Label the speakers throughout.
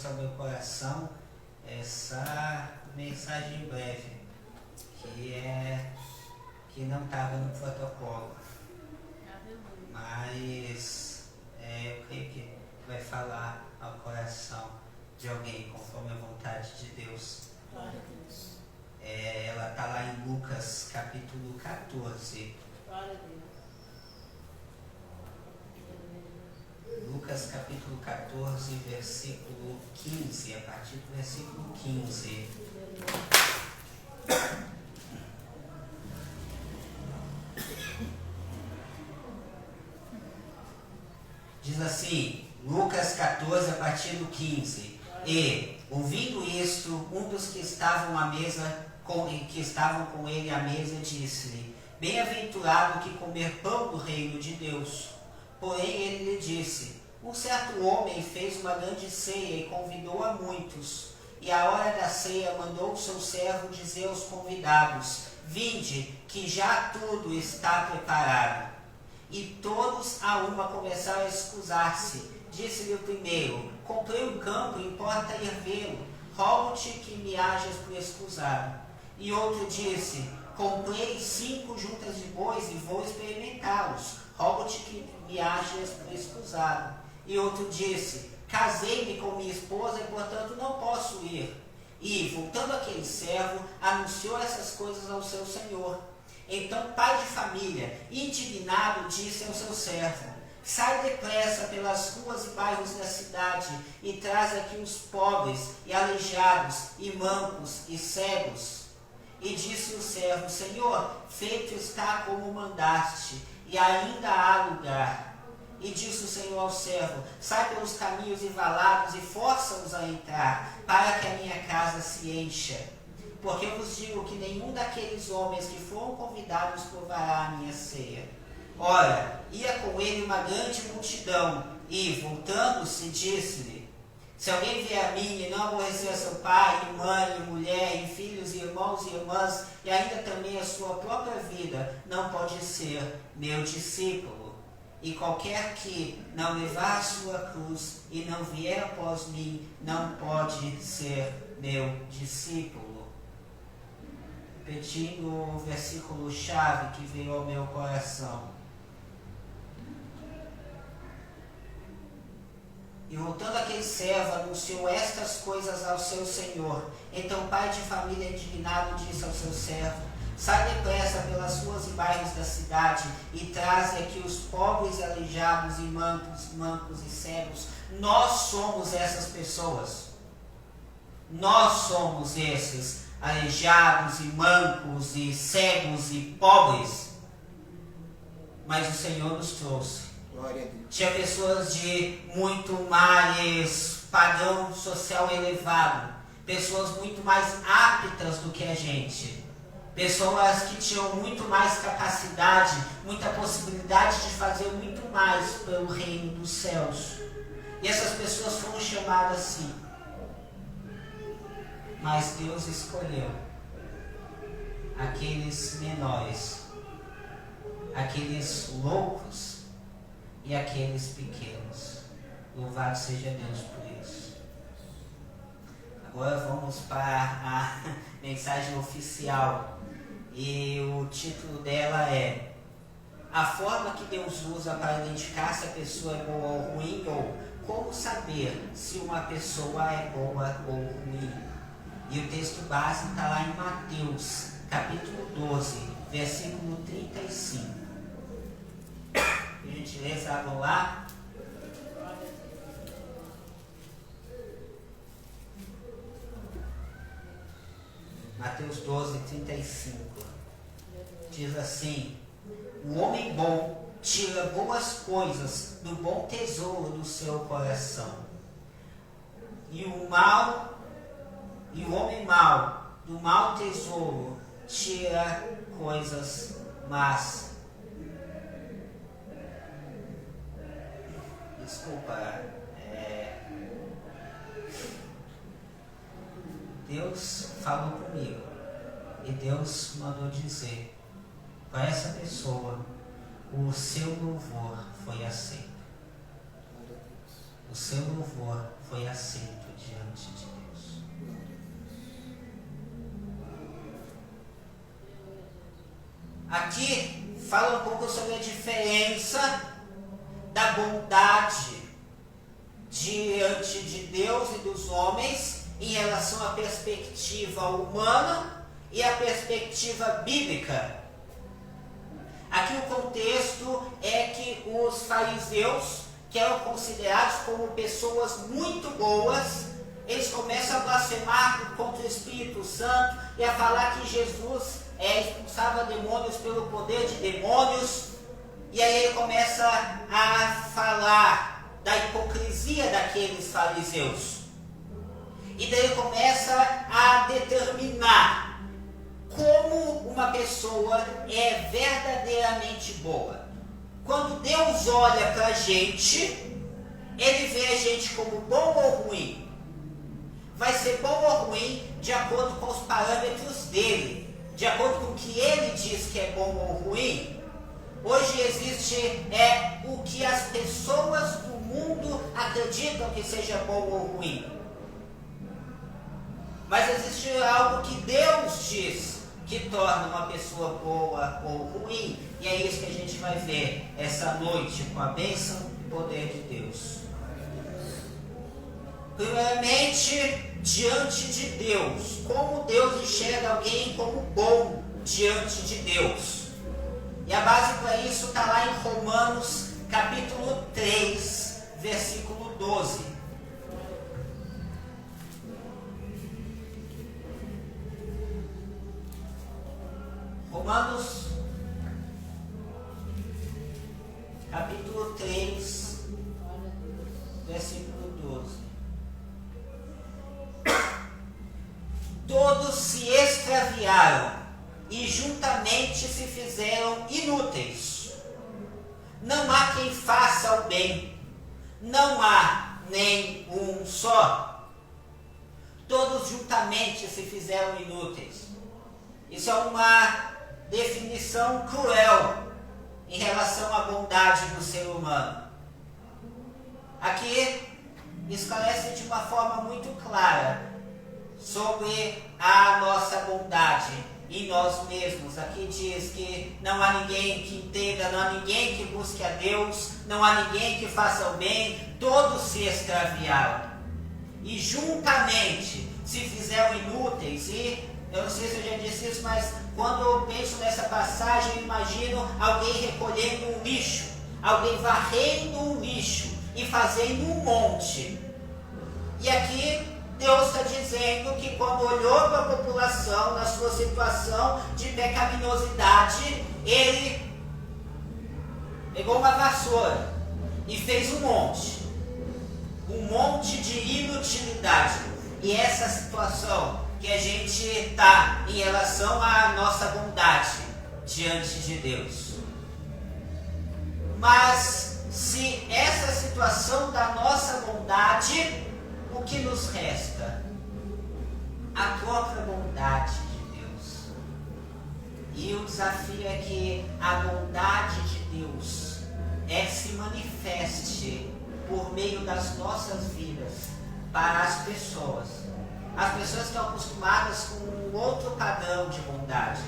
Speaker 1: trouxe ao meu coração essa mensagem breve, que não estava no protocolo, mas eu creio que vai falar ao coração de alguém conforme a vontade de Deus. Ela está lá em Lucas capítulo 14. Lucas capítulo 14, versículo 15, a partir do versículo 15. Diz assim, Lucas 14, a partir do 15. E, ouvindo isto, um dos que estavam com ele à mesa disse-lhe: Bem-aventurado que comer pão do reino de Deus. Porém ele lhe disse: Um certo homem fez uma grande ceia e convidou a muitos. E à hora da ceia mandou o seu servo dizer aos convidados: Vinde, que já tudo está preparado. E todos a uma começaram a escusar-se. Disse-lhe o primeiro: Comprei um campo, importa ir vê-lo. Rogo-te que me hajas por escusado. E outro disse: Comprei 5 juntas de bois e vou experimentá-los. Rogo-te que me hajas por escusado. E outro disse: Casei-me com minha esposa e, portanto, não posso ir. E, voltando aquele servo, anunciou essas coisas ao seu senhor. Então, pai de família, indignado, disse ao seu servo: Sai depressa pelas ruas e bairros da cidade e traz aqui os pobres e aleijados e mancos e cegos. E disse o servo: Senhor, feito está como mandaste, e ainda há lugar. E disse o Senhor ao servo: Sai pelos caminhos e valados e força-os a entrar, para que a minha casa se encha. Porque eu vos digo que nenhum daqueles homens que foram convidados provará a minha ceia. Ora, ia com ele uma grande multidão, e, voltando-se, disse-lhe: Se alguém vier a mim e não aborrecer a seu pai, e mãe, e mulher, e filhos, e irmãos e irmãs, e ainda também a sua própria vida, não pode ser meu discípulo. E qualquer que não levar a sua cruz e não vier após mim, não pode ser meu discípulo. Repetindo o versículo-chave que veio ao meu coração. E voltando aquele servo, anunciou estas coisas ao seu senhor. Então o pai de família indignado disse ao seu servo: Sai depressa pelas ruas e bairros da cidade e traze aqui os pobres, aleijados e mancos e cegos. Nós somos essas pessoas. Nós somos esses aleijados e mancos e cegos e pobres. Mas o Senhor nos trouxe. Tinha pessoas de muito mais padrão social elevado, pessoas muito mais aptas do que a gente, pessoas que tinham muito mais capacidade, muita possibilidade de fazer muito mais pelo reino dos céus. E essas pessoas foram chamadas assim. Mas Deus escolheu aqueles menores, aqueles loucos e aqueles pequenos. Louvado seja Deus por isso. Agora vamos para a mensagem oficial. E o título dela é: A forma que Deus usa para identificar se a pessoa é boa ou ruim, ou como saber se uma pessoa é boa ou ruim. E o texto base está lá em Mateus, capítulo 12, versículo 35. Por gentileza, vamos lá? Mateus 12, 35. Diz assim: O homem bom tira boas coisas do bom tesouro do seu coração. E o homem mau, do mau tesouro, tira coisas más. Desculpa. Deus falou comigo. E Deus mandou dizer para essa pessoa: o seu louvor foi aceito. o seu louvor foi aceito diante de Deus. Aqui fala um pouco sobre a diferença da bondade diante de Deus e dos homens em relação à perspectiva humana e à perspectiva bíblica. Aqui o contexto é que os fariseus, que eram considerados como pessoas muito boas, eles começam a blasfemar contra o Espírito Santo e a falar que Jesus expulsava demônios pelo poder de demônios. E aí ele começa a falar da hipocrisia daqueles fariseus. E daí ele começa a determinar como uma pessoa é verdadeiramente boa. Quando Deus olha para a gente, Ele vê a gente como bom ou ruim. Vai ser bom ou ruim de acordo com os parâmetros dele, de acordo com o que Ele diz que é bom ou ruim. Hoje existe o que as pessoas do mundo acreditam que seja bom ou ruim. Mas existe algo que Deus diz que torna uma pessoa boa ou ruim. E é isso que a gente vai ver essa noite com a bênção e poder de Deus. Primeiramente, diante de Deus. Como Deus enxerga alguém como bom diante de Deus? E a base para isso está lá em Romanos capítulo 3, versículo 12. Romanos capítulo 3, versículo 12. Todos se extraviaram e juntamente se fizeram inúteis. Não há quem faça o bem, não há nem um só. Todos juntamente se fizeram inúteis. Isso é uma definição cruel em relação à bondade do ser humano. Aqui esclarece de uma forma muito clara sobre a nossa bondade em nós mesmos. Aqui diz que não há ninguém que entenda, não há ninguém que busque a Deus, não há ninguém que faça o bem, todos se extraviaram e juntamente se fizeram inúteis. E eu não sei se eu já disse isso, mas quando eu penso nessa passagem, eu imagino alguém recolhendo um lixo, alguém varrendo um lixo e fazendo um monte. E aqui Deus está dizendo que quando olhou para a população na sua situação de pecaminosidade, Ele pegou uma vassoura e fez um monte de inutilidade. E essa situação que a gente está em relação à nossa bondade diante de Deus. Mas se essa situação da nossa bondade, o que nos resta? A própria bondade de Deus. E o desafio é que a bondade de Deus se manifeste por meio das nossas vidas para as pessoas. As pessoas estão acostumadas com um outro padrão de bondade.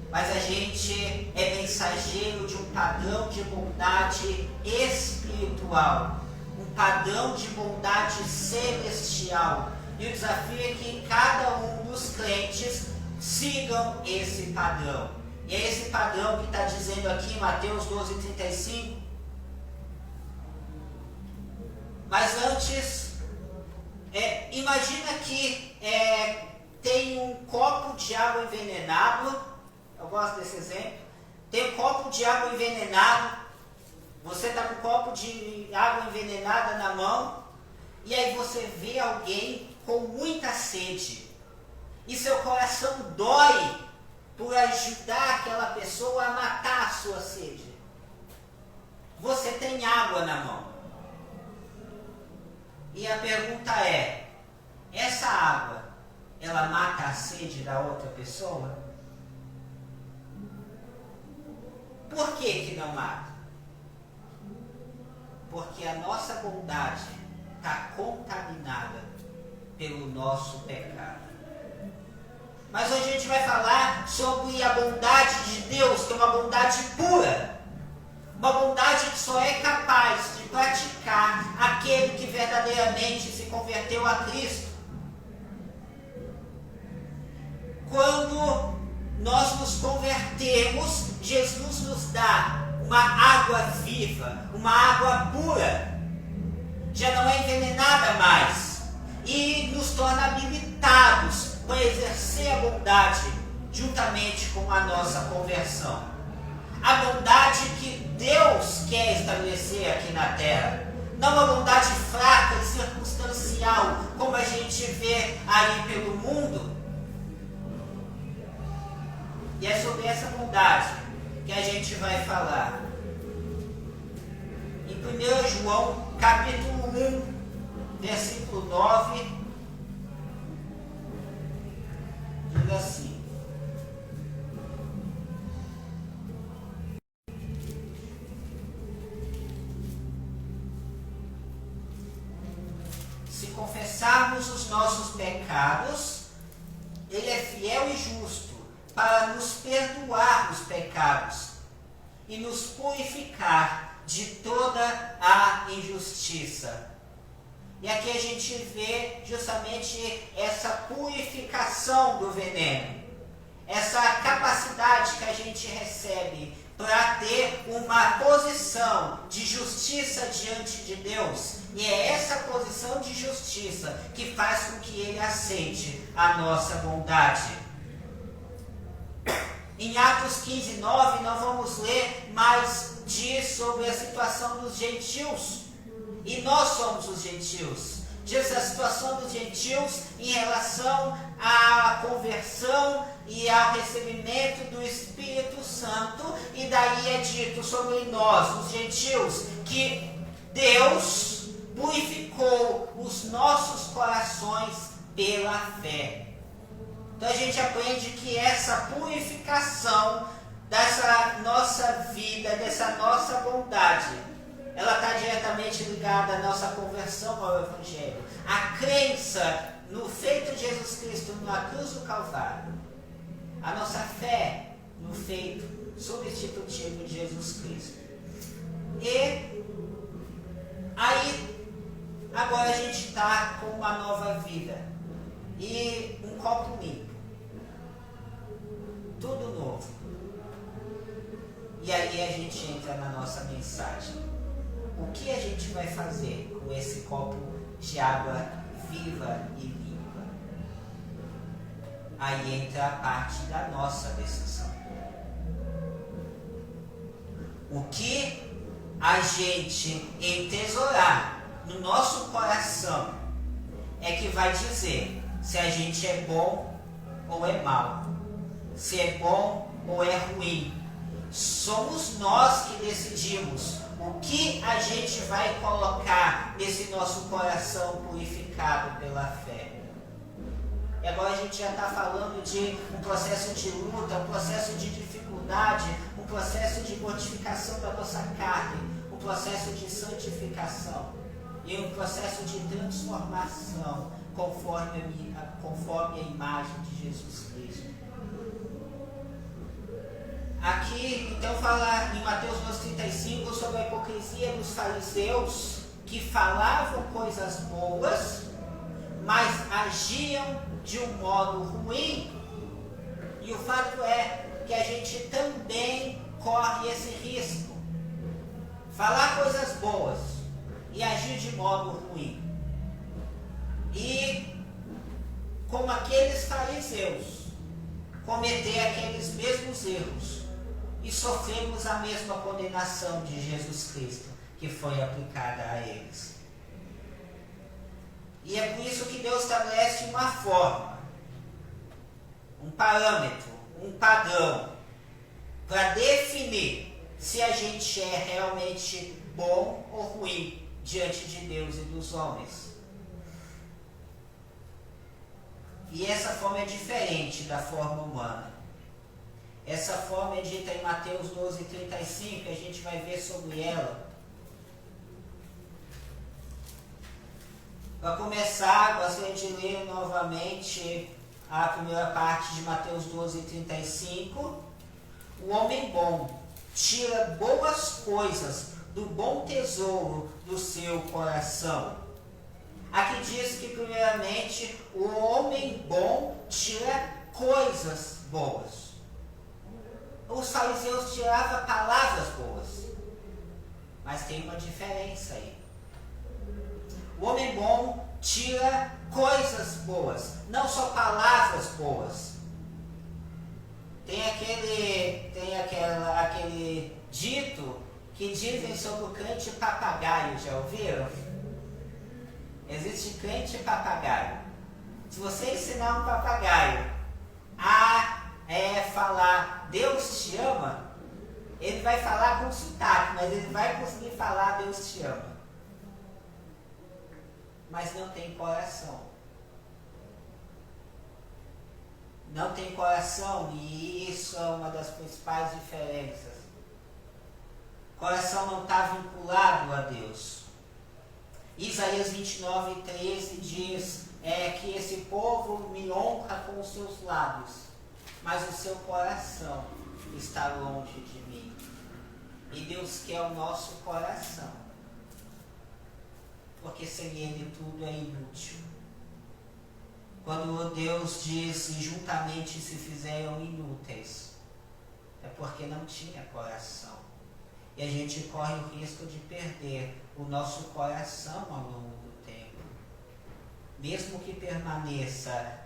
Speaker 1: Mas a gente é mensageiro de um padrão de bondade espiritual. Um padrão de bondade celestial. E o desafio é que cada um dos crentes sigam esse padrão. E é esse padrão que está dizendo aqui em Mateus 12:35. Mas antes, imagina que tem um copo de água envenenado. Eu gosto desse exemplo. Tem um copo de água envenenado. Você está com um copo de água envenenada na mão. E aí você vê alguém com muita sede. E seu coração dói por ajudar aquela pessoa a matar a sua sede. Você tem água na mão. E a pergunta é, essa água, ela mata a sede da outra pessoa? Por que que não mata? porque a nossa bondade está contaminada pelo nosso pecado. Mas hoje a gente vai falar sobre a bondade de Deus, que é uma bondade pura. Uma bondade que só é capaz de praticar aquele que verdadeiramente se converteu a Cristo. Quando nós nos convertemos, Jesus nos dá uma água viva, uma água pura, já não é envenenada mais, e nos torna habilitados para exercer a bondade juntamente com a nossa conversão. A bondade que Deus quer estabelecer aqui na terra, não uma bondade fraca e circunstancial, como a gente vê aí pelo mundo. E é sobre essa bondade que a gente vai falar. Em 1 João, capítulo 1, versículo 9, diz assim: se confessarmos os nossos pecados, Ele é fiel e justo para nos perdoar os pecados e nos purificar de toda a injustiça. E aqui a gente vê justamente essa purificação do veneno, essa capacidade que a gente recebe para ter uma posição de justiça diante de Deus. E é essa posição de justiça que faz com que Ele aceite a nossa bondade. Em Atos 15, 9, nós vamos ler mais sobre a situação dos gentios. E nós somos os gentios. Diz a situação dos gentios em relação à conversão e ao recebimento do Espírito Santo. E daí é dito sobre nós, os gentios, que Deus purificou os nossos corações pela fé. Então a gente aprende que essa purificação dessa nossa vida, dessa nossa bondade, ela está diretamente ligada à nossa conversão ao Evangelho. A crença no feito de Jesus Cristo na cruz do Calvário. A nossa fé no feito substitutivo de Jesus Cristo. E aí, agora a gente está com uma nova vida. E um copo limpo. Tudo novo. E aí a gente entra na nossa mensagem. O que a gente vai fazer com esse copo de água viva e limpa? Aí entra a parte da nossa decisão. O que a gente entesourar no nosso coração é que vai dizer se a gente é bom ou é mau, se é bom ou é ruim. Somos nós que decidimos o que a gente vai colocar nesse nosso coração purificado pela fé. E agora a gente já está falando de um processo de luta, um processo de dificuldade, um processo de mortificação da nossa carne, um processo de santificação e um processo de transformação conforme a imagem de Jesus Cristo. Aqui, então, fala em Mateus 2,35 sobre a hipocrisia dos fariseus que falavam coisas boas, mas agiam de um modo ruim. E o fato é que a gente também corre esse risco. Falar coisas boas e agir de modo ruim. E, como aqueles fariseus, cometer aqueles mesmos erros e sofremos a mesma condenação de Jesus Cristo que foi aplicada a eles. E é por isso que Deus estabelece uma forma, um parâmetro, um padrão para definir se a gente é realmente bom ou ruim diante de Deus e dos homens. E essa forma é diferente da forma humana. Essa forma é dita em Mateus 12,35, a gente vai ver sobre ela. Para começar, gostaria de ler novamente a primeira parte de Mateus 12:35. O homem bom tira boas coisas do bom tesouro do seu coração. Aqui diz que, primeiramente, o homem bom tira coisas boas. Os fariseus tiravam palavras boas, mas tem uma diferença aí. O homem bom tira coisas boas, não só palavras boas. Tem aquele dito que dizem sobre o crente papagaio, já ouviram? Existe crente papagaio. Se você ensinar um papagaio a falar Deus te ama, ele vai falar com sotaque, mas ele vai conseguir falar Deus te ama. Mas não tem coração. Não tem coração, e isso é uma das principais diferenças. O coração não está vinculado a Deus. Isaías 29:13 diz que esse povo me honra com os seus lábios, mas o seu coração está longe de mim. E Deus quer o nosso coração, porque sem ele tudo é inútil. Quando Deus diz e juntamente se fizeram inúteis, é porque não tinha coração. E a gente corre o risco de perder o nosso coração ao longo do tempo. Mesmo que permaneça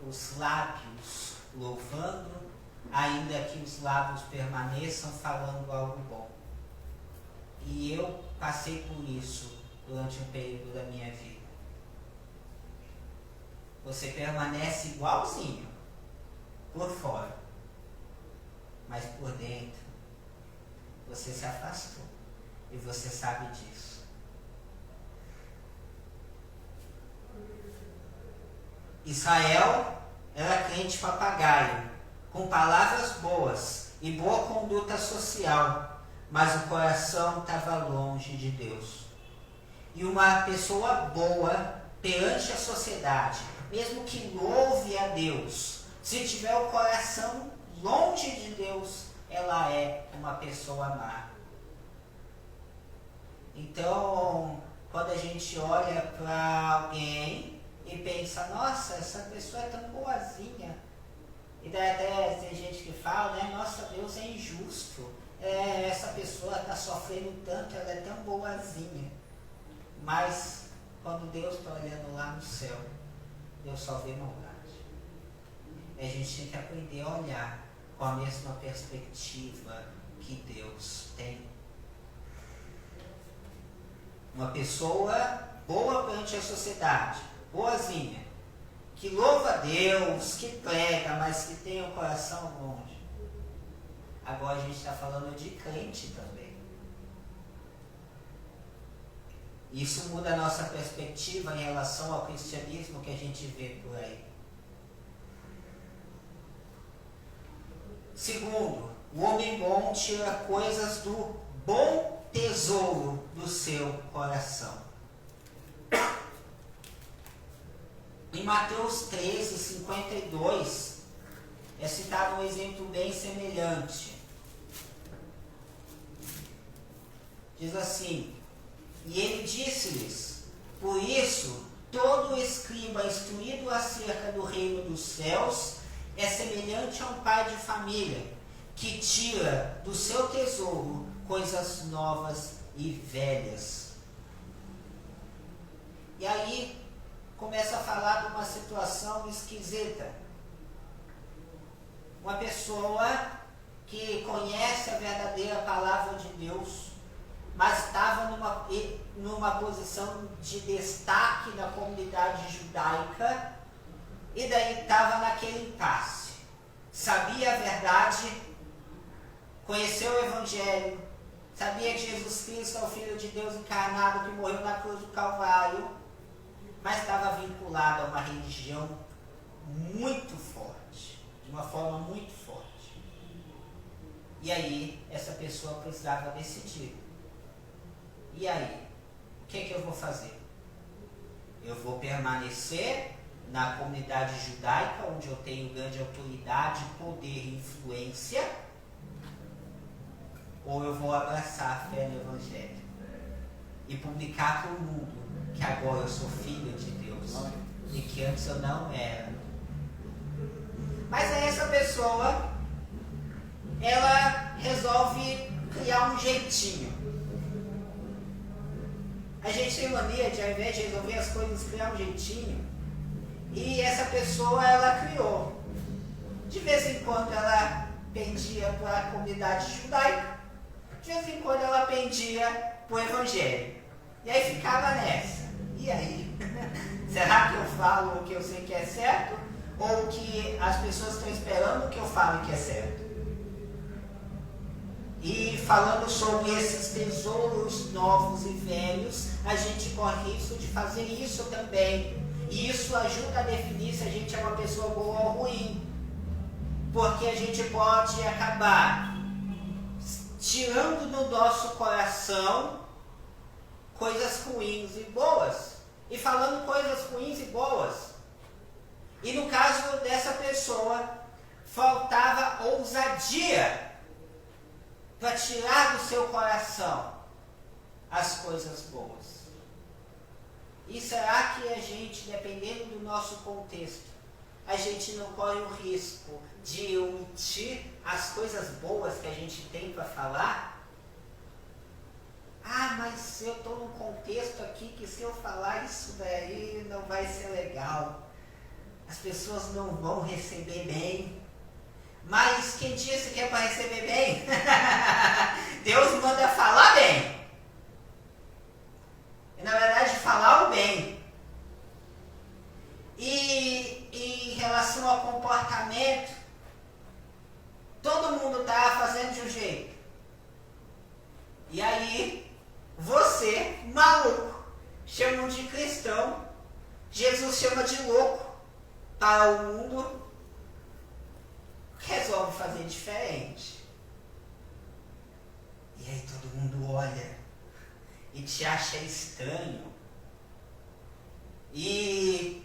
Speaker 1: os lábios louvando, ainda que os lábios permaneçam falando algo bom. E eu passei por isso durante um período da minha vida. Você permanece igualzinho por fora, mas por dentro você se afastou e você sabe disso. Israel era crente papagaio, com palavras boas e boa conduta social, mas o coração estava longe de Deus. E uma pessoa boa perante a sociedade, mesmo que louve a Deus, se tiver o coração longe de Deus, ela é uma pessoa má. Então, quando a gente olha para alguém e pensa, nossa, essa pessoa é tão boazinha, e daí até tem gente que fala, né, nossa, Deus é injusto, essa pessoa está sofrendo tanto, ela é tão boazinha. Mas quando Deus está olhando lá no céu, Deus só vê maldade. E a gente tem que aprender a olhar com a mesma perspectiva que Deus tem. Uma pessoa boa perante a sociedade, boazinha, que louva a Deus, que prega, mas que tem o coração longe. Agora a gente está falando de crente também. Isso muda a nossa perspectiva em relação ao cristianismo que a gente vê por aí. Segundo, o homem bom tira coisas do bom tesouro do seu coração. Em Mateus 13:52 é citado um exemplo bem semelhante. Diz assim: e ele disse-lhes, por isso, todo escriba instruído acerca do reino dos céus é semelhante a um pai de família, que tira do seu tesouro coisas novas e velhas. E aí, começa a falar de uma situação esquisita. Uma pessoa que conhece a verdadeira palavra de Deus, mas estava numa posição de destaque na comunidade judaica, e daí estava naquele impasse. Sabia a verdade, conheceu o Evangelho, sabia que Jesus Cristo é o Filho de Deus encarnado que morreu na cruz do Calvário, mas estava vinculado a uma religião muito forte, de uma forma muito forte. E aí, essa pessoa precisava decidir. E aí, o que é que eu vou fazer? Eu vou permanecer na comunidade judaica, onde eu tenho grande autoridade, poder e influência, ou eu vou abraçar a fé no Evangelho e publicar para o mundo que agora eu sou filho de Deus e que antes eu não era. Mas aí essa pessoa, ela resolve criar um jeitinho. A gente tem mania de, ao invés de resolver as coisas, criar um jeitinho. E essa pessoa, ela criou. De vez em quando ela pendia para a comunidade judaica, de vez em quando ela pendia para o Evangelho. E aí ficava nessa. E aí? Será que eu falo o que eu sei que é certo? Ou o que as pessoas estão esperando que eu fale que é certo? E falando sobre esses tesouros novos e velhos, a gente corre risco de fazer isso também. E isso ajuda a definir se a gente é uma pessoa boa ou ruim. Porque a gente pode acabar tirando do nosso coração coisas ruins e boas. E falando coisas ruins e boas. E no caso dessa pessoa, faltava ousadia para tirar do seu coração as coisas boas. E será que a gente, dependendo do nosso contexto, a gente não corre o risco de omitir as coisas boas que a gente tem para falar? Ah, mas eu estou num contexto aqui que se eu falar isso daí não vai ser legal. As pessoas não vão receber bem. Mas quem disse que é para receber bem? Deus manda falar bem. E na verdade falar o bem. E em relação ao comportamento, todo mundo está fazendo de um jeito. E aí, você, maluco, chamam de cristão, Jesus chama de louco para o mundo, resolve fazer diferente. E aí todo mundo olha e te acha estranho. E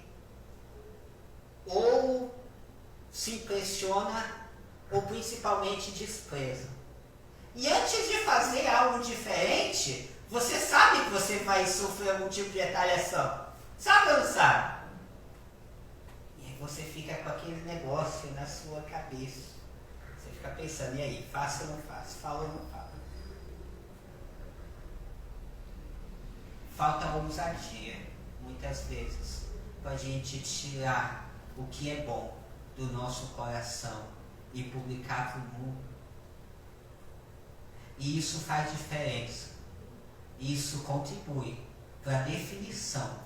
Speaker 1: ou se impressiona ou principalmente despreza. E antes de fazer algo diferente, você sabe que você vai sofrer algum tipo de retaliação. Sabe ou não sabe? E aí você fica com aquele negócio na sua cabeça. Você fica pensando, e aí, faço ou não faço? Falo ou não falo? Falta ousadia, muitas vezes, para a gente tirar o que é bom do nosso coração e publicar para o mundo. E isso faz diferença. Isso contribui para a definição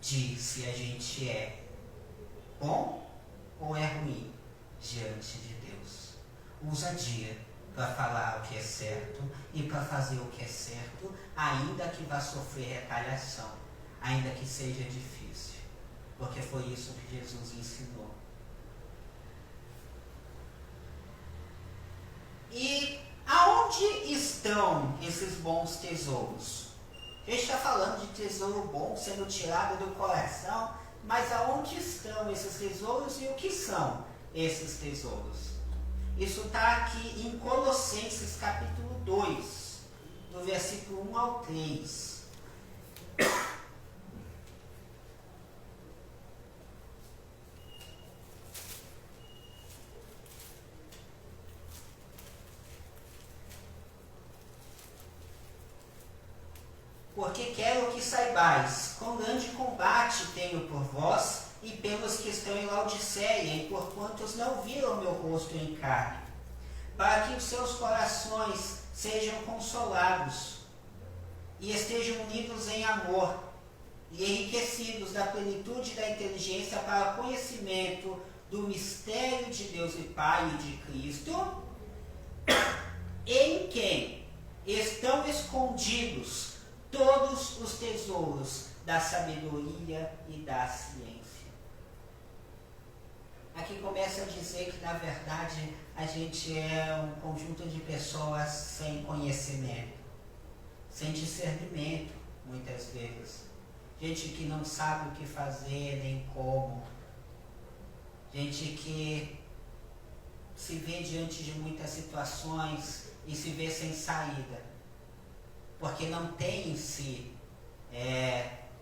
Speaker 1: de se a gente é bom ou é ruim diante de Deus. Ousadia para falar o que é certo e para fazer o que é certo, ainda que vá sofrer retaliação, ainda que seja difícil, porque foi isso que Jesus ensinou. E aonde estão esses bons tesouros? A gente está falando de tesouro bom sendo tirado do coração, mas aonde estão esses tesouros e o que são esses tesouros? Isso está aqui em Colossenses capítulo 2, do versículo 1 ao 3. Porque quero que saibais, quão grande combate tenho por vós e pelos que estão em Laodiceia, e por quantos não viram meu rosto em carne, para que os seus corações sejam consolados e estejam unidos em amor e enriquecidos da plenitude da inteligência para o conhecimento do mistério de Deus e Pai e de Cristo, em quem estão escondidos todos os tesouros da sabedoria e da ciência. Aqui começa a dizer que, na verdade, a gente é um conjunto de pessoas sem conhecimento, sem discernimento, muitas vezes. gente que não sabe o que fazer nem como, gente que se vê diante de muitas situações e se vê sem saída, porque não tem em si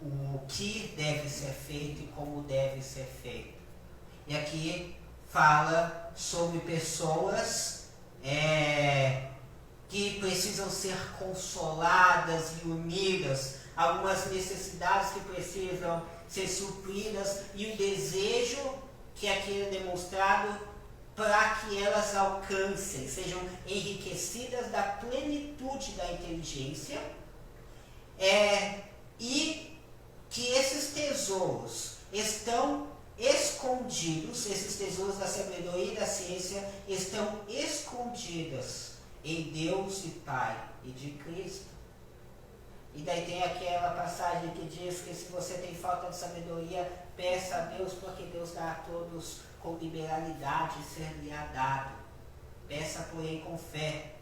Speaker 1: o que deve ser feito e como deve ser feito. E aqui fala sobre pessoas que precisam ser consoladas e unidas, algumas necessidades que precisam ser supridas e o desejo que aqui é demonstrado para que elas alcancem, sejam enriquecidas da plenitude da inteligência, e que esses tesouros estão escondidos, esses tesouros da sabedoria e da ciência estão escondidos em Deus e Pai e de Cristo. E daí tem aquela passagem que diz que se você tem falta de sabedoria, peça a Deus, porque Deus dá a todos com liberalidade, ser-lhe-á dado. Peça, porém, com fé.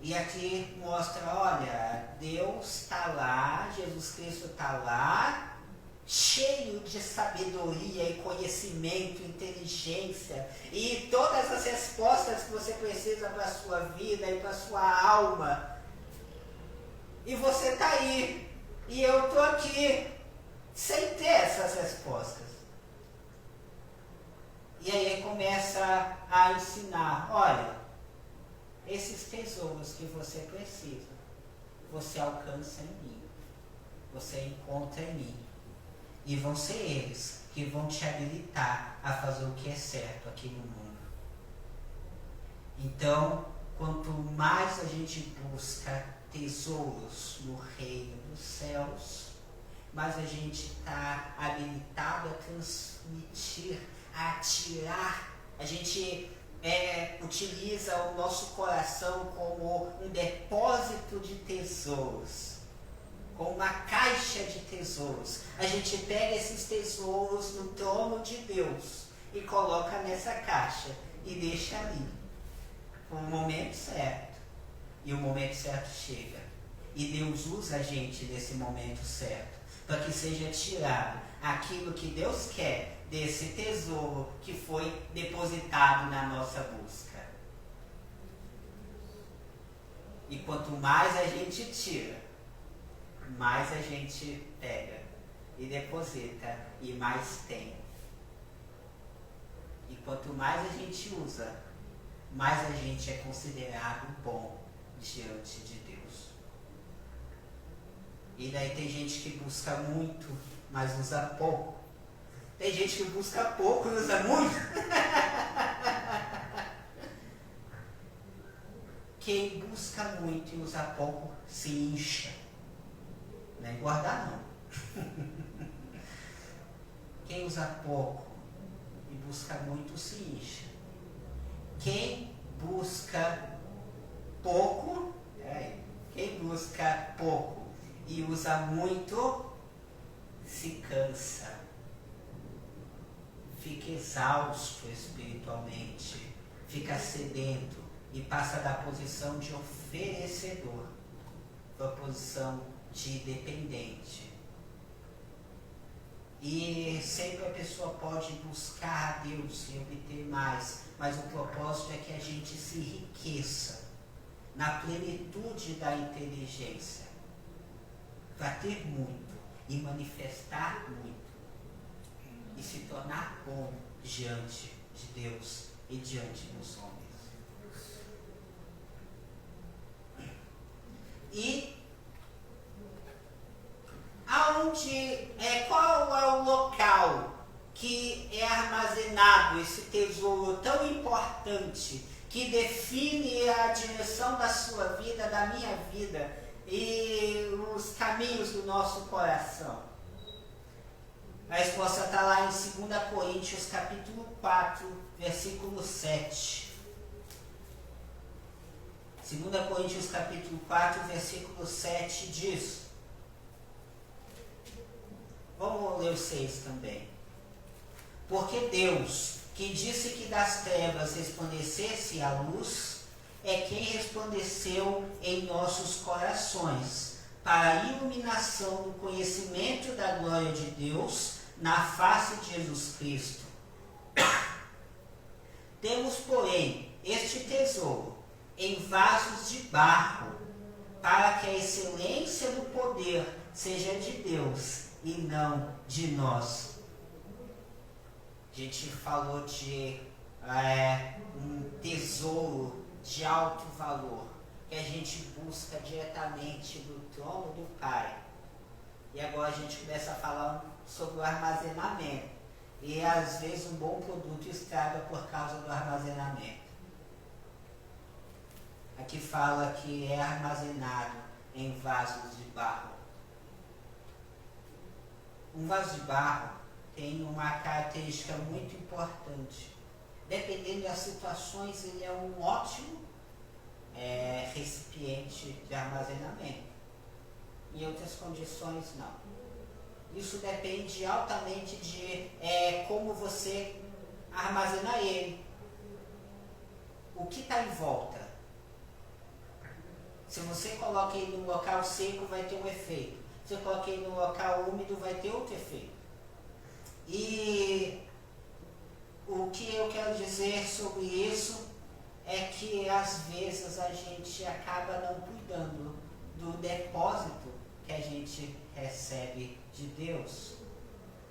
Speaker 1: E aqui mostra, olha, Deus está lá, Jesus Cristo está lá, cheio de sabedoria e conhecimento, inteligência e todas as respostas que você precisa para a sua vida e para a sua alma. E você está aí, e eu estou aqui, sem ter essas respostas. E aí ele começa a ensinar, olha, esses tesouros que você precisa, você alcança em mim, você encontra em mim. E vão ser eles que vão te habilitar a fazer o que é certo aqui no mundo. Então, quanto mais a gente busca tesouros no reino dos céus, mais a gente está habilitado a transmitir, a tirar. A gente utiliza o nosso coração como um depósito de tesouros, como uma caixa de tesouros. A gente pega esses tesouros no trono de Deus e coloca nessa caixa e deixa ali, no momento certo. E o momento certo chega. E Deus usa a gente nesse momento certo, para que seja tirado aquilo que Deus quer desse tesouro que foi depositado na nossa busca. E quanto mais a gente tira, mais a gente pega e deposita e mais tem. E quanto mais a gente usa, mais a gente é considerado bom diante de Deus. E daí tem gente que busca muito, mas usa pouco. Tem gente que busca pouco e usa muito. Quem busca muito e usa pouco se incha. Não é engordar, não. Quem usa pouco e busca muito se incha. Quem busca pouco, quem busca pouco e usa muito, se cansa, fica exausto espiritualmente, fica sedento e passa da posição de oferecedor para a posição de dependente. E sempre a pessoa pode buscar a Deus e obter mais, mas o propósito é que a gente se enriqueça na plenitude da inteligência, para ter muito e manifestar muito e se tornar bom diante de Deus e diante dos homens. E qual é o local que é armazenado esse tesouro tão importante que define a direção da sua vida, da minha vida e os caminhos do nosso coração? A resposta está lá em 2 Coríntios capítulo 4, versículo 7. 2 Coríntios capítulo 4, versículo 7 diz. Vamos ler o 6 também. Porque Deus, que disse que das trevas resplandecesse a luz, é quem resplandeceu em nossos corações, para a iluminação do conhecimento da glória de Deus na face de Jesus Cristo. Temos, porém, este tesouro em vasos de barro, para que a excelência do poder seja de Deus e não de nós. A gente falou de um tesouro de alto valor, que a gente busca diretamente do trono do Pai. E agora a gente começa a falar sobre o armazenamento. E às vezes um bom produto estraga por causa do armazenamento. Aqui fala que é armazenado em vasos de barro. Um vaso de barro tem uma característica muito importante. Dependendo das situações, ele é um ótimo recipiente de armazenamento. Em outras condições, não. Isso depende altamente de como você armazena ele. O que está em volta? Se você coloca ele num local seco, vai ter um efeito. Se você coloca ele num local úmido, vai ter outro efeito. E o que eu quero dizer sobre isso é que às vezes a gente acaba não cuidando do depósito que a gente recebe de Deus.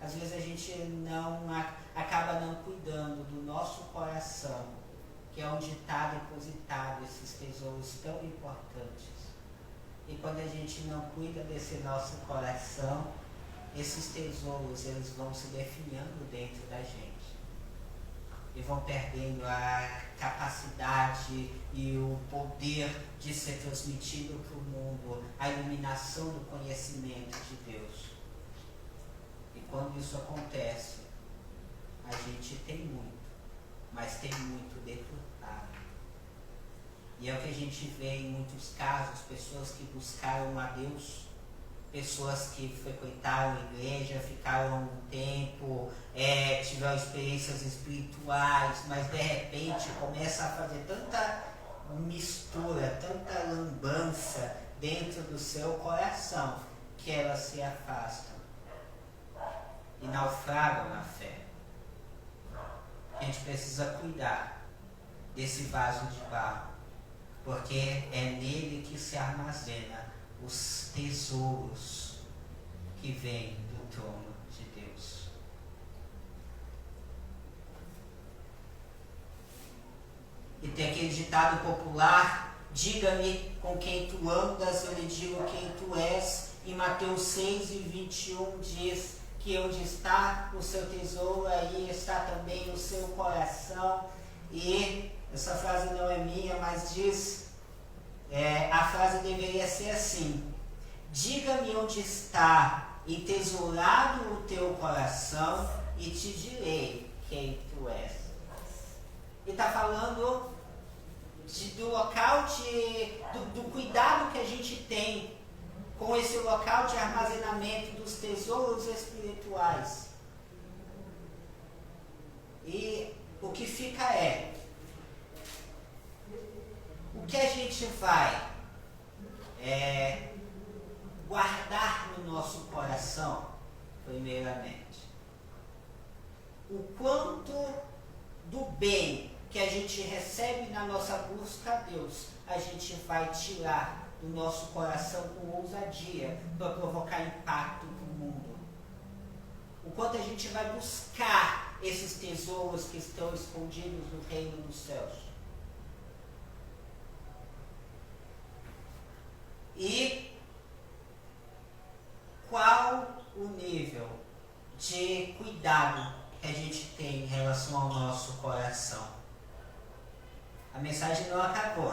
Speaker 1: Às vezes a gente acaba não cuidando do nosso coração, que é onde está depositado esses tesouros tão importantes. E quando a gente não cuida desse nosso coração, esses tesouros eles vão se definhando dentro da gente. E vão perdendo a capacidade e o poder de ser transmitido para o mundo, a iluminação do conhecimento de Deus. E quando isso acontece, a gente tem muito, mas tem muito deturpado. E é o que a gente vê em muitos casos, pessoas que buscaram a Deus, pessoas que frequentaram a igreja, ficaram um tempo, tiveram experiências espirituais, mas de repente começa a fazer tanta mistura, tanta lambança dentro do seu coração, que elas se afastam e naufragam na fé. A gente precisa cuidar desse vaso de barro, porque é nele que se armazena os tesouros que vêm do trono de Deus. E tem aquele ditado popular: diga-me com quem tu andas, eu lhe digo quem tu és. Em Mateus 6:21 diz que onde está o seu tesouro, aí está também o seu coração. E essa frase não é minha, mas diz, a frase deveria ser assim: diga-me onde está entesourado o teu coração e te direi quem tu és. Ele está falando do local do cuidado que a gente tem com esse local de armazenamento dos tesouros espirituais. E o que fica o que a gente vai guardar no nosso coração, primeiramente. O quanto do bem que a gente recebe na nossa busca a Deus, a gente vai tirar do nosso coração com ousadia para provocar impacto no mundo. O quanto a gente vai buscar esses tesouros que estão escondidos no reino dos céus. E qual o nível de cuidado que a gente tem em relação ao nosso coração? A mensagem não acabou,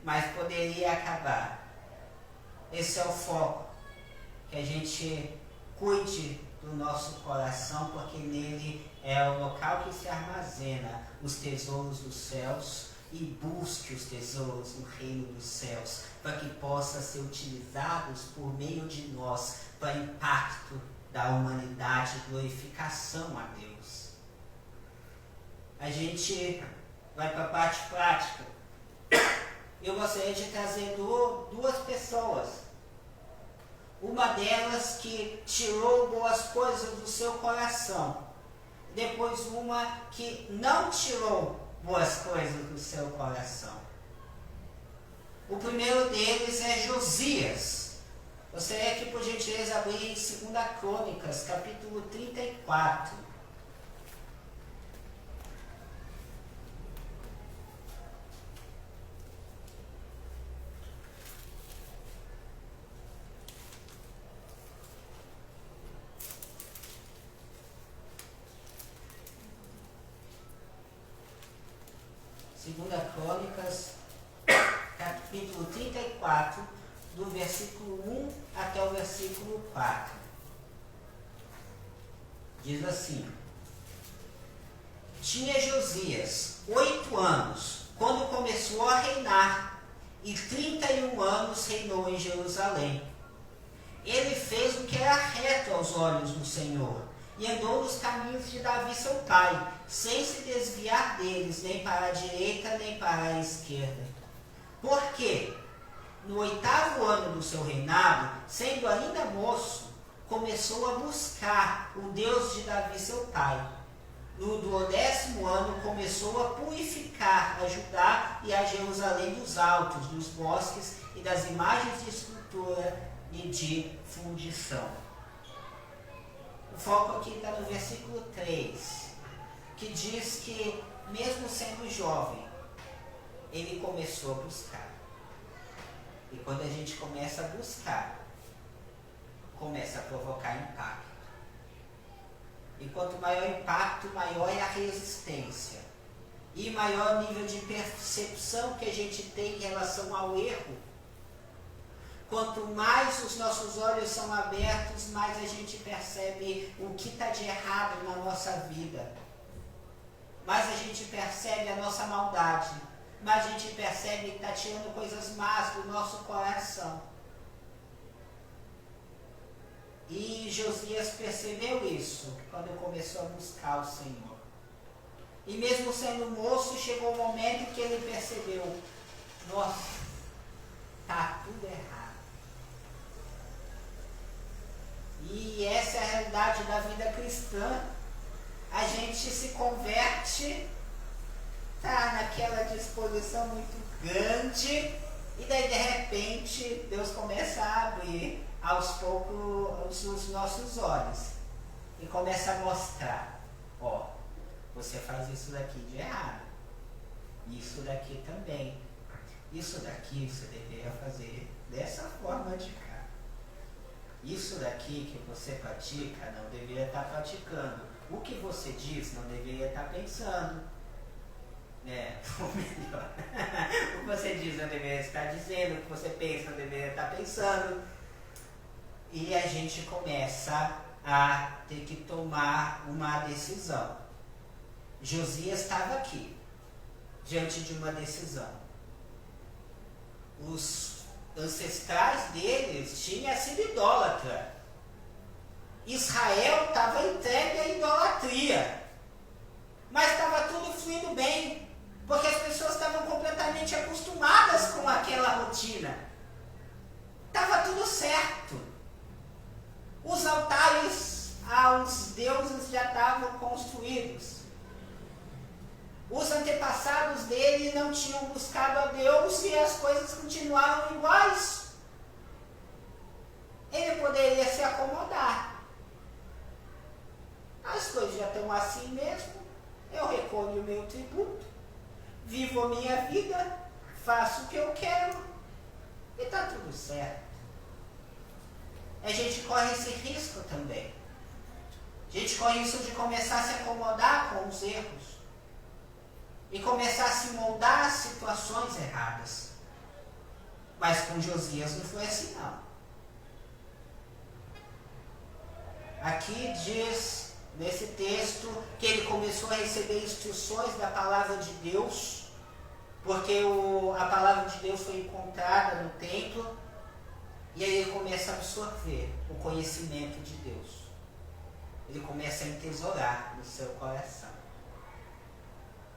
Speaker 1: mas poderia acabar. Esse é o foco, que a gente cuide do nosso coração, porque nele é o local que se armazena os tesouros dos céus, e busque os tesouros no reino dos céus, para que possa ser utilizados por meio de nós para impacto da humanidade, glorificação a Deus. A gente vai para a parte prática. eu gostaria de trazer duas pessoas. Uma delas que tirou boas coisas do seu coração. Depois uma que não tirou boas coisas do seu coração. O primeiro deles é Josias. Gostaria que, por gentileza, abrir em 2 Crônicas, capítulo 34. Segunda Crônicas, capítulo 34, do versículo 1 até o versículo 4. Diz assim: Tinha Josias 8 anos, quando começou a reinar, e 31 anos reinou em Jerusalém. Ele fez o que era reto aos olhos do Senhor, e andou nos caminhos de Davi seu pai, sem se desviar deles, nem para a direita, nem para a esquerda. Porque, no 8º ano do seu reinado, sendo ainda moço, começou a buscar o Deus de Davi seu pai. No 12º ano, começou a purificar a Judá e a Jerusalém dos altos, dos bosques e das imagens de escultura e de fundição. O foco aqui está no versículo 3, que diz que, mesmo sendo jovem, ele começou a buscar. E quando a gente começa a buscar, começa a provocar impacto. E quanto maior o impacto, maior é a resistência. E maior o nível de percepção que a gente tem em relação ao erro. Quanto mais os nossos olhos são abertos, mais a gente percebe o que está de errado na nossa vida. Mais a gente percebe a nossa maldade. Mais a gente percebe que está tirando coisas más do nosso coração. E Josias percebeu isso quando começou a buscar o Senhor. E mesmo sendo moço, chegou o momento em que ele percebeu: nossa, está tudo errado. E essa é a realidade da vida cristã. A gente se converte, está naquela disposição muito grande, e daí de repente Deus começa a abrir aos poucos os nossos olhos e começa a mostrar: ó, você faz isso daqui de errado, isso daqui também, isso daqui você deveria fazer dessa forma de cá. Isso daqui que você pratica não deveria estar praticando. O que você diz não deveria estar pensando. Ou melhor, o que você diz não deveria estar dizendo, o que você pensa não deveria estar pensando. E a gente começa a ter que tomar uma decisão. Josias estava aqui, diante de uma decisão. Os ancestrais deles tinham sido idólatra. Israel estava entregue à idolatria. Mas estava tudo fluindo bem, porque as pessoas estavam completamente acostumadas com aquela rotina. Estava tudo certo. Os altares aos deuses já estavam construídos. Os antepassados dele não tinham buscado a Deus e as coisas continuaram iguais. Ele poderia se acomodar. As coisas já estão assim mesmo. Eu recolho o meu tributo, vivo a minha vida, faço o que eu quero e está tudo certo. A gente corre esse risco também. A gente corre isso de começar a se acomodar com os erros e começar a se moldar às situações erradas. Mas com Josias não foi assim, não. Aqui diz, nesse texto, que ele começou a receber instruções da palavra de Deus, porque a palavra de Deus foi encontrada no templo, e aí ele começa a absorver o conhecimento de Deus. Ele começa a entesourar no seu coração.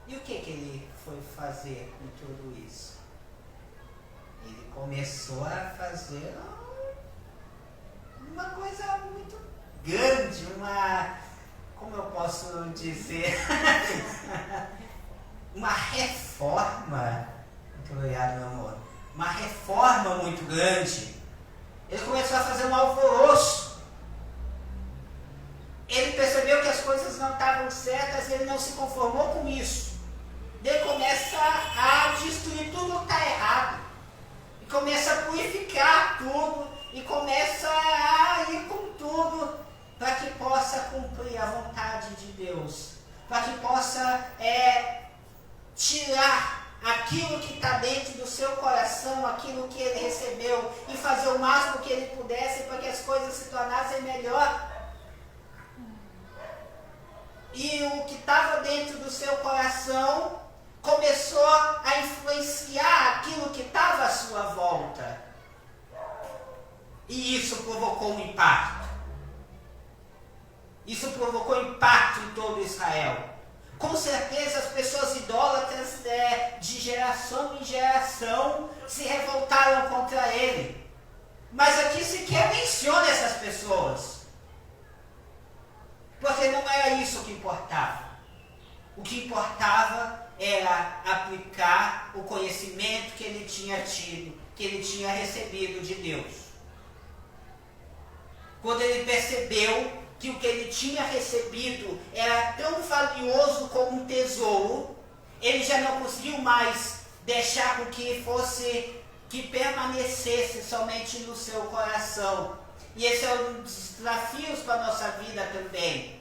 Speaker 1: E o que ele foi fazer em tudo isso? Ele começou a fazer uma coisa muito grande, como eu posso dizer, uma reforma. Muito obrigado, meu amor. Uma reforma muito grande. Ele começou a fazer um alvoroço. Ele percebeu que as coisas não estavam certas, ele não se conformou com isso. Ele começa a destruir tudo que está errado. E começa a purificar tudo. E começa a ir com tudo para que possa cumprir a vontade de Deus. Para que possa tirar aquilo que está dentro do seu coração, aquilo que ele recebeu, e fazer o máximo que ele pudesse para que as coisas se tornassem melhor. E o que estava dentro do seu coração começou a influenciar aquilo que estava à sua volta. E isso provocou um impacto. Isso provocou impacto em todo Israel. Com certeza as pessoas idólatras de geração em geração se revoltaram contra ele. Mas aqui sequer menciona essas pessoas. Porque não era isso que importava. O que importava era aplicar o conhecimento que ele tinha tido, que ele tinha recebido de Deus. Quando ele percebeu que o que ele tinha recebido era tão valioso como um tesouro, ele já não conseguiu mais deixar com que permanecesse somente no seu coração. E esse é um dos desafios para a nossa vida também.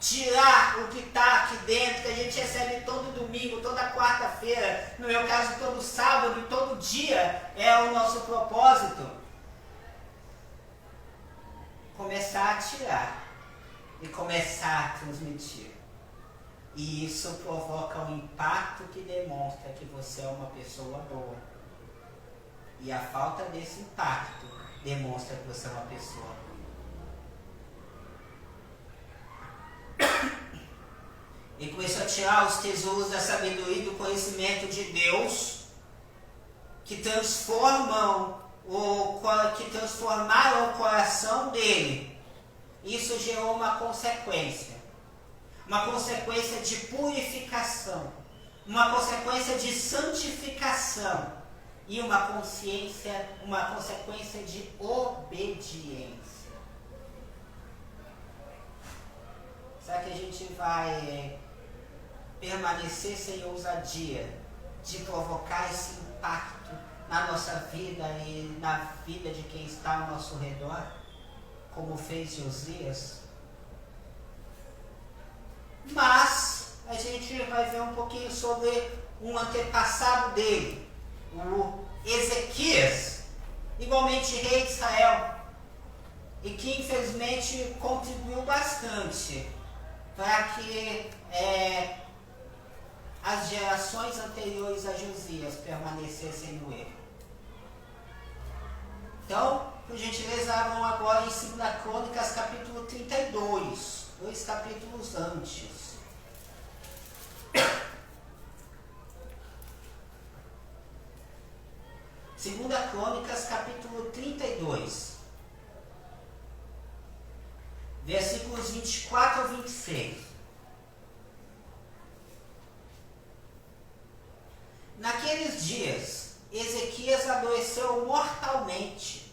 Speaker 1: Tirar o que está aqui dentro, que a gente recebe todo domingo, toda quarta-feira, no meu caso todo sábado e todo dia é o nosso propósito. Começar a tirar e começar a transmitir. E isso provoca um impacto que demonstra que você é uma pessoa boa. E a falta desse impacto demonstra que você é uma pessoa ruim. E começou a tirar os tesouros da sabedoria e do conhecimento de Deus, que transformaram o coração dele. Isso gerou uma consequência de purificação, uma consequência de santificação e uma consequência de obediência. Será que a gente vai permanecer sem ousadia de provocar esse impacto na nossa vida e na vida de quem está ao nosso redor, como fez Josias? Mas a gente vai ver um pouquinho sobre um antepassado dele, o Ezequias, igualmente rei de Israel, e que infelizmente contribuiu bastante para que as gerações anteriores a Josias permanecessem no erro. Então, por gentileza, abram agora em 2 Crônicas, capítulo 32, 2 capítulos antes. Segunda Crônicas, capítulo 32, versículos 24 a 26. Naqueles dias, Ezequias adoeceu mortalmente.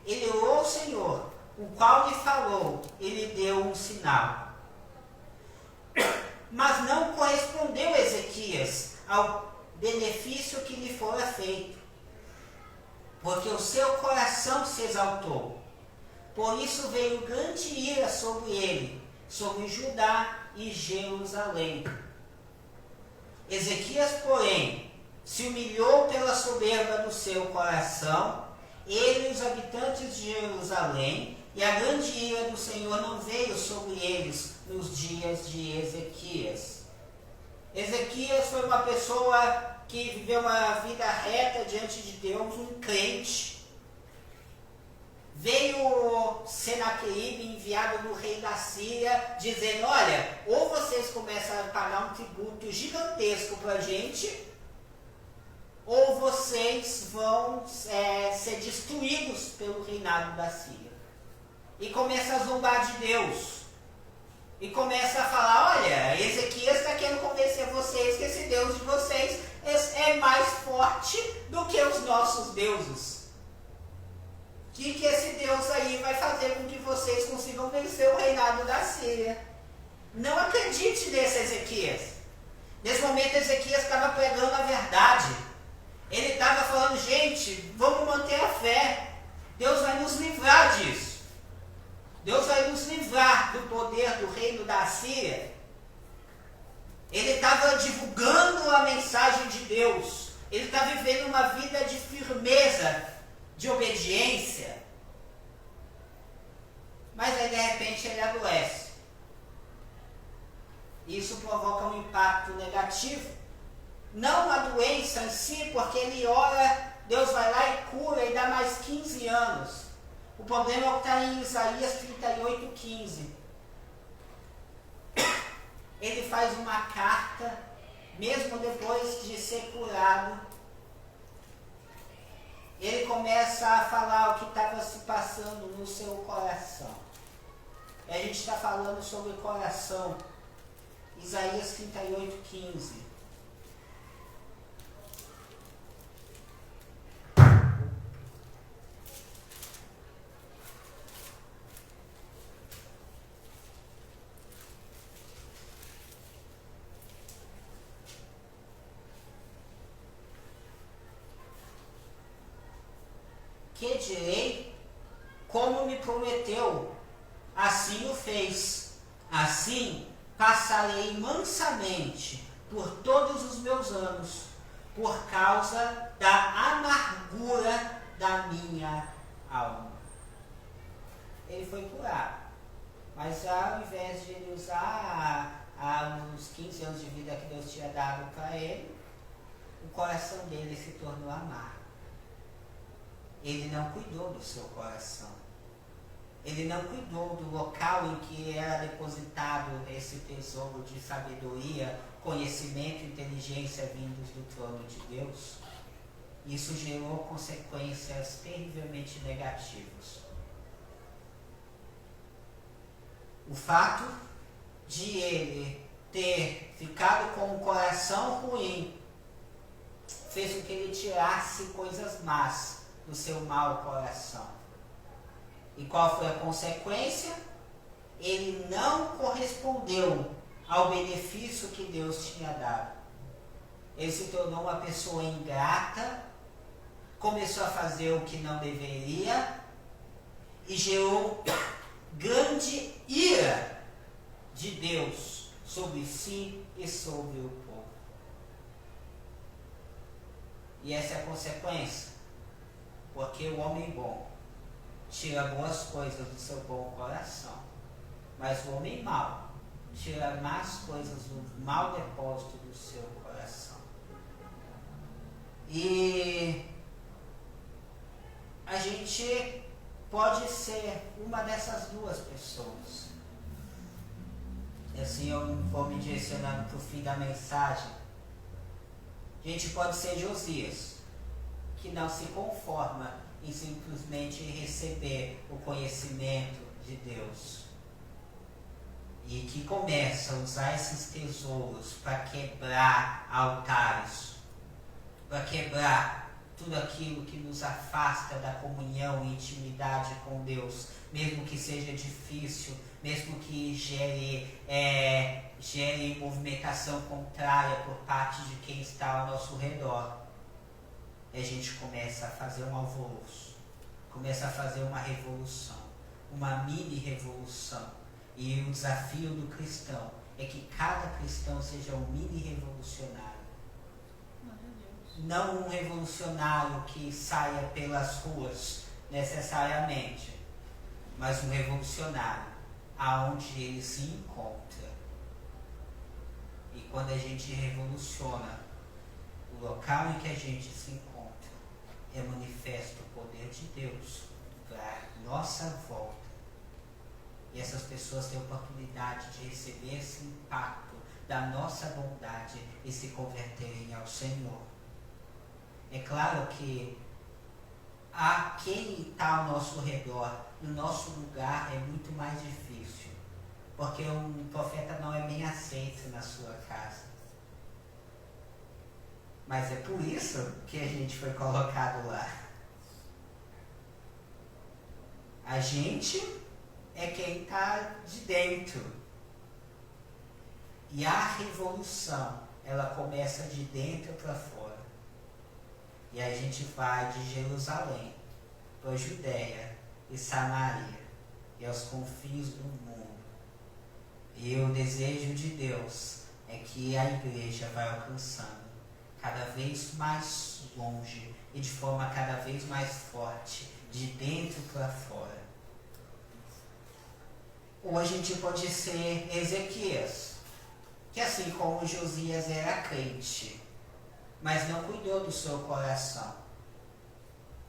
Speaker 1: Ele orou ao Senhor, o qual lhe falou, ele deu um sinal. Mas não correspondeu Ezequias ao benefício que lhe fora feito, porque o seu coração se exaltou. Por isso veio grande ira sobre ele, sobre Judá e Jerusalém. Ezequias, porém, se humilhou pela soberba do seu coração, ele e os habitantes de Jerusalém, e a grande ira do Senhor não veio sobre eles nos dias de Ezequias. Ezequias foi uma pessoa que viveu uma vida reta diante de Deus, um crente. Veio Senaqueribe, enviado do rei da Síria, dizendo: olha, ou vocês começam a pagar um tributo gigantesco para a gente, ou vocês vão ser destruídos pelo reinado da Síria. E começa a zombar de Deus. E começa a falar, olha, Ezequias está querendo convencer vocês que esse Deus de vocês é mais forte do que os nossos deuses. Que esse Deus aí vai fazer com que vocês consigam vencer o reinado da Síria. Não acredite nesse Ezequias. Nesse momento Ezequias estava pregando a verdade. Ele estava falando, gente, vamos manter a fé. Deus vai nos livrar disso. Deus vai nos livrar do poder do reino da Síria. Ele estava divulgando a mensagem de Deus. Ele está vivendo uma vida de firmeza, de obediência. Mas aí de repente ele adoece. Isso provoca um impacto negativo. Não a doença em si, porque ele ora, Deus vai lá e cura e dá mais 15 anos. O problema é o que está em Isaías 38:15. Ele faz uma carta, mesmo depois de ser curado. Ele começa a falar o que estava se passando no seu coração. E a gente está falando sobre coração. Isaías 38:15. Que direi? Como me prometeu, assim o fez. Assim passarei mansamente por todos os meus anos, por causa da amargura da minha alma. Ele foi curado, mas ao invés de ele usar os 15 anos de vida que Deus tinha dado para ele, o coração dele se tornou amargo. Ele não cuidou do seu coração. Ele não cuidou do local em que era depositado esse tesouro de sabedoria, conhecimento e inteligência vindos do trono de Deus. Isso gerou consequências terrivelmente negativas. O fato de ele ter ficado com um coração ruim fez com que ele tirasse coisas más do seu mau coração. E qual foi a consequência? Ele não correspondeu ao benefício que Deus tinha dado. Ele se tornou uma pessoa ingrata, começou a fazer o que não deveria e gerou grande ira de Deus sobre si e sobre o povo. E essa é a consequência. Porque o homem bom tira boas coisas do seu bom coração, mas o homem mau tira más coisas do mau depósito do seu coração. E a gente pode ser uma dessas duas pessoas. E assim eu vou me direcionando para o fim da mensagem. A gente pode ser Josias, que não se conforma em simplesmente receber o conhecimento de Deus e que começa a usar esses tesouros para quebrar altares, para quebrar tudo aquilo que nos afasta da comunhão e intimidade com Deus, mesmo que seja difícil, mesmo que gere movimentação contrária por parte de quem está ao nosso redor. E a gente começa a fazer um alvoroço, começa a fazer uma revolução, uma mini revolução. E o desafio do cristão é que cada cristão seja um mini revolucionário. Não um revolucionário que saia pelas ruas necessariamente, mas um revolucionário aonde ele se encontra. E quando a gente revoluciona o local em que a gente se encontra, é manifesto o poder de Deus para nossa volta. E essas pessoas têm a oportunidade de receber esse impacto da nossa bondade e se converterem ao Senhor. É claro que a quem está ao nosso redor, no nosso lugar, é muito mais difícil, porque um profeta não é bem aceito na sua casa. Mas é por isso que a gente foi colocado lá. A gente é quem está de dentro. E a revolução, ela começa de dentro para fora. E a gente vai de Jerusalém para a Judéia e Samaria e aos confins do mundo. E o desejo de Deus é que a igreja vai alcançando cada vez mais longe e de forma cada vez mais forte, de dentro para fora. Ou a gente pode ser Ezequias, que assim como Josias era crente, mas não cuidou do seu coração.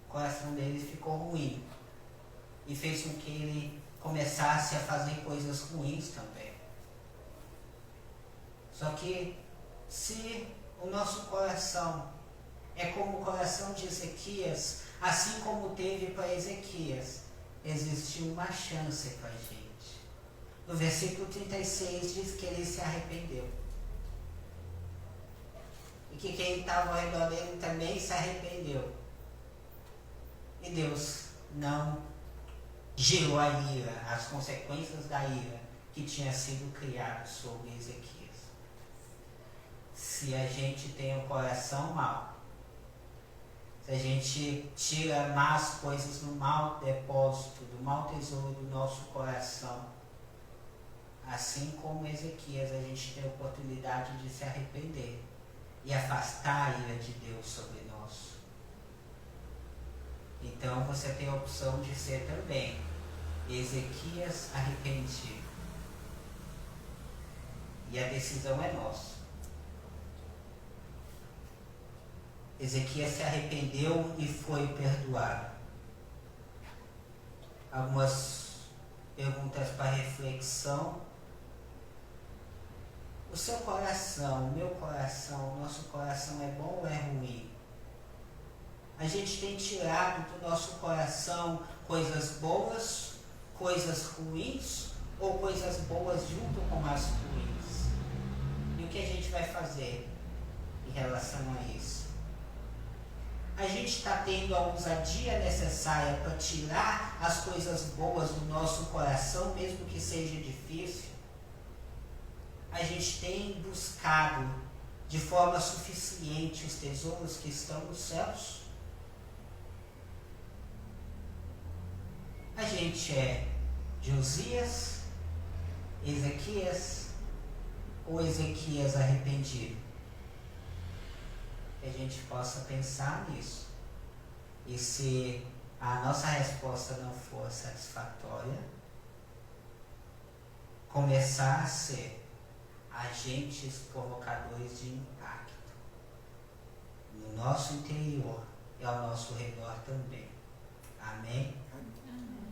Speaker 1: O coração dele ficou ruim e fez com que ele começasse a fazer coisas ruins também. Só que se o nosso coração é como o coração de Ezequias, assim como teve para Ezequias, existiu uma chance para a gente. No versículo 36 diz que ele se arrependeu. E que quem estava ao redor dele também se arrependeu. E Deus não girou a ira, as consequências da ira que tinha sido criada sobre Ezequias. Se a gente tem o coração mau, se a gente tira más coisas do mau depósito, do mau tesouro do nosso coração, assim como Ezequias, a gente tem a oportunidade de se arrepender e afastar a ira de Deus sobre nós. Então você tem a opção de ser também Ezequias arrependido. E a decisão é nossa. Ezequias se arrependeu e foi perdoado. Algumas perguntas para reflexão. O seu coração, o meu coração, o nosso coração é bom ou é ruim? A gente tem tirado do nosso coração coisas boas, coisas ruins ou coisas boas junto com as ruins? E o que a gente vai fazer em relação a isso? A gente está tendo a ousadia necessária para tirar as coisas boas do nosso coração, mesmo que seja difícil? A gente tem buscado de forma suficiente os tesouros que estão nos céus? A gente é Josias, Ezequias ou Ezequias arrependido? Que a gente possa pensar nisso. E se a nossa resposta não for satisfatória, começar a ser agentes provocadores de impacto no nosso interior e ao nosso redor também. Amém?
Speaker 2: Amém.